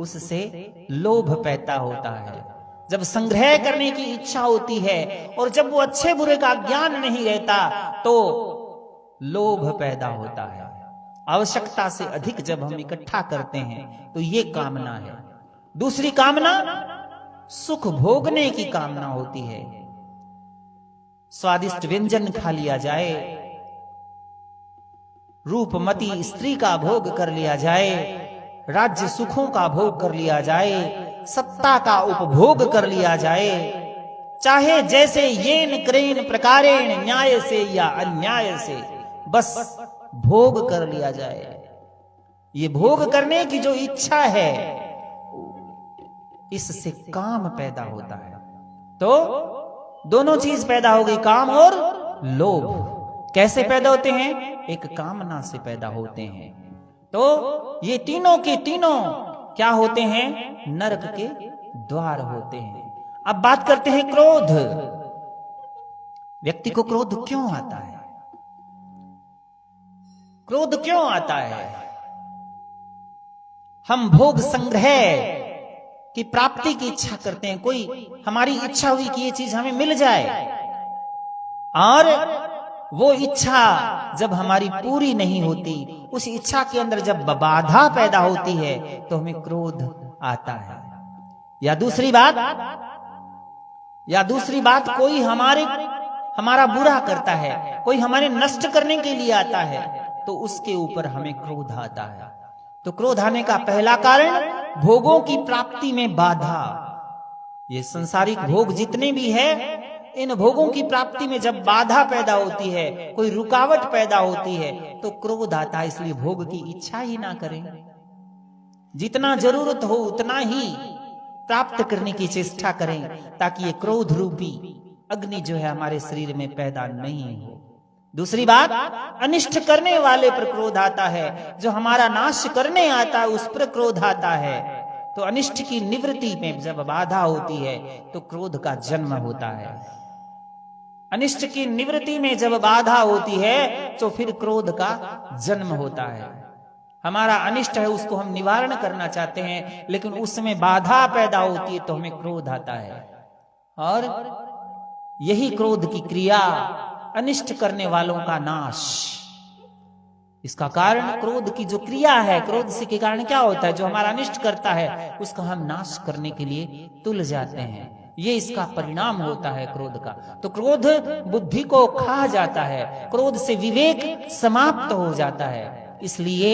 उससे लोभ पैदा होता है। जब संग्रह करने की इच्छा होती है और जब वो अच्छे बुरे का ज्ञान नहीं रहता तो लोभ पैदा होता है। आवश्यकता से अधिक जब हम इकट्ठा करते हैं तो ये कामना है। दूसरी कामना सुख भोगने की कामना होती है। स्वादिष्ट व्यंजन खा लिया जाए, रूपमती स्त्री का भोग कर लिया जाए, राज्य सुखों का भोग कर लिया जाए, सत्ता का उपभोग कर लिया जाए, चाहे जैसे येन क्रेन प्रकारेण न्याय से या अन्याय से, बस भोग कर लिया जाए। ये भोग करने की जो इच्छा है इससे काम पैदा होता है। तो दोनों चीज पैदा हो गई, काम और लोभ। कैसे पैदा होते हैं? एक कामना से पैदा होते हैं। तो ये तीनों के तीनों क्या होते हैं? नरक के द्वार होते हैं। अब बात करते हैं क्रोध। व्यक्ति को क्रोध क्यों आता है? क्रोध क्यों आता है? हम भोग संग्रह की प्राप्ति की इच्छा करते हैं। कोई हमारी इच्छा हुई कि ये चीज हमें मिल जाए और वो इच्छा जब हमारी पूरी नहीं होती, उस इच्छा के अंदर जब बाधा पैदा होती है तो हमें क्रोध आता है। या दूसरी बात कोई हमारा बुरा करता है, कोई हमारे नष्ट करने के लिए आता है तो उसके ऊपर हमें क्रोध आता है। तो क्रोध आने का पहला कारण भोगों की प्राप्ति में बाधा। ये संसारिक भोग जितने भी है, इन भोगों की प्राप्ति में जब बाधा पैदा होती है, कोई रुकावट पैदा होती है तो क्रोध आता है। इसलिए भोग की इच्छा ही ना करें, जितना जरूरत हो उतना ही प्राप्त करने की चेष्टा करें, ताकि ये क्रोध रूपी अग्नि जो है हमारे शरीर में पैदा नहीं हो। दूसरी बात, अनिष्ट करने वाले पर क्रोध आता है। जो हमारा नाश करने आता है उस पर क्रोध आता है। तो अनिष्ट की निवृत्ति में जब बाधा होती है तो क्रोध का जन्म होता है। अनिष्ट की निवृत्ति में जब बाधा होती है तो फिर क्रोध का जन्म होता है। हमारा अनिष्ट है, उसको हम निवारण करना चाहते हैं, लेकिन उसमें बाधा पैदा होती है तो हमें क्रोध आता है। और यही क्रोध की क्रिया, अनिष्ट करने वालों का नाश। इसका कारण क्रोध की जो क्रिया है, क्रोध से के कारण क्या होता है? जो हमारा अनिष्ट करता है उसका हम नाश करने के लिए तुल जाते हैं। ये इसका परिणाम होता है क्रोध का। तो क्रोध बुद्धि को खा जाता है, क्रोध से विवेक समाप्त हो जाता है। इसलिए